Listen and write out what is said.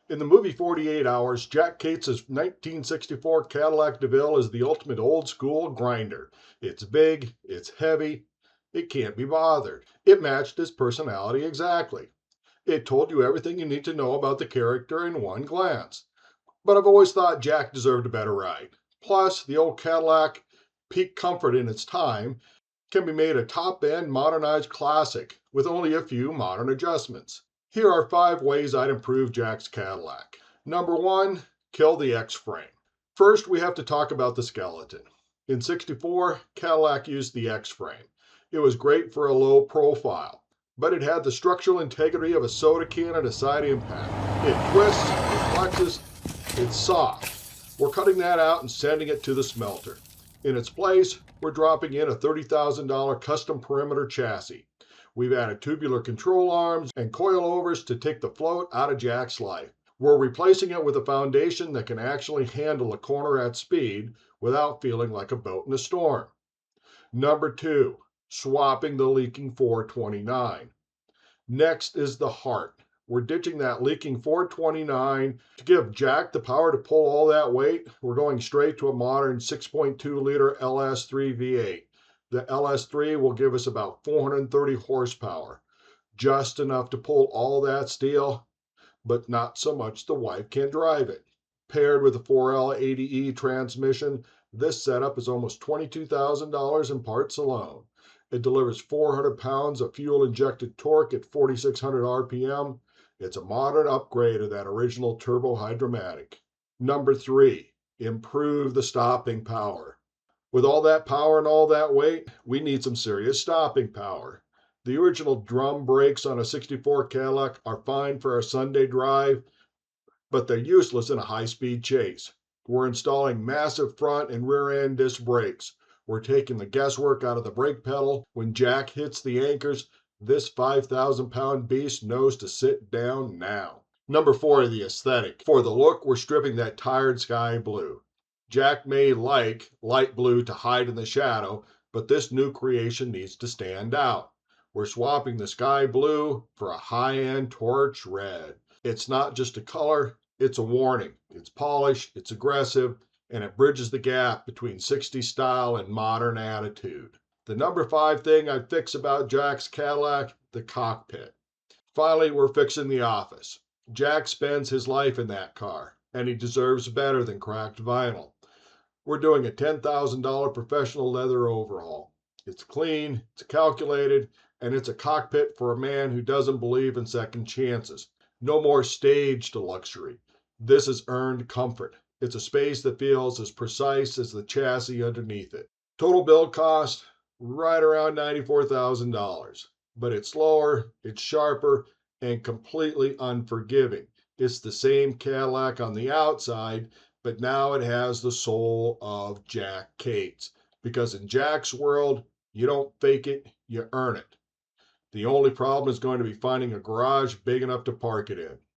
In the movie 48 Hours, Jack Cates's 1964 Cadillac DeVille is the ultimate old school grinder. It's big, it's heavy, it can't be bothered. It matched his personality exactly. It told you everything you need to know about the character in one glance. But I've always thought Jack deserved a better ride. Plus, the old Cadillac, peak comfort in its time, can be made a top-end modernized classic with only a few modern adjustments. Here are 5 ways I'd improve Jack's Cadillac. Number 1, kill the X-frame. First, we have to talk about the skeleton. In '64, Cadillac used the X-frame. It was great for a low profile, but it had the structural integrity of a soda can at a side impact. It twists, it flexes, it's soft. We're cutting that out and sending it to the smelter. In its place, we're dropping in a $30,000 custom perimeter chassis. We've added tubular control arms and coilovers to take the float out of Jack's life. We're replacing it with a foundation that can actually handle a corner at speed without feeling like a boat in a storm. Number 2, swapping the leaking 429. Next is the heart. We're ditching that leaking 429 to give Jack the power to pull all that weight. We're going straight to a modern 6.2 liter LS3 V8. The LS3 will give us about 430 horsepower, just enough to pull all that steel, but not so much the wife can't drive it. Paired with a 4L80E transmission, this setup is almost $22,000 in parts alone. It delivers 400 pounds of fuel-injected torque at 4,600 RPM. It's a modern upgrade of that original turbo hydromatic. Number 3, improve the stopping power. With all that power and all that weight, we need some serious stopping power. The original drum brakes on a '64 Cadillac are fine for a Sunday drive, but they're useless in a high-speed chase. We're installing massive front and rear end disc brakes. We're taking the guesswork out of the brake pedal. When Jack hits the anchors, this 5,000-pound beast knows to sit down now. Number 4, the aesthetic. For the look, we're stripping that tired sky blue. Jack may like light blue to hide in the shadow, but this new creation needs to stand out. We're swapping the sky blue for a high-end torch red. It's not just a color, it's a warning. It's polished, it's aggressive, and it bridges the gap between '60s style and modern attitude. The number 5 thing I'd fix about Jack's Cadillac, the cockpit. Finally, we're fixing the office. Jack spends his life in that car, and he deserves better than cracked vinyl. We're doing a $10,000 professional leather overhaul. It's clean, it's calculated, and it's a cockpit for a man who doesn't believe in second chances. No more staged luxury. This is earned comfort. It's a space that feels as precise as the chassis underneath it. Total build cost, right around $94,000. But it's slower, it's sharper, and completely unforgiving. It's the same Cadillac on the outside, but now it has the soul of Jack Cates. Because in Jack's world, you don't fake it, you earn it. The only problem is going to be finding a garage big enough to park it in.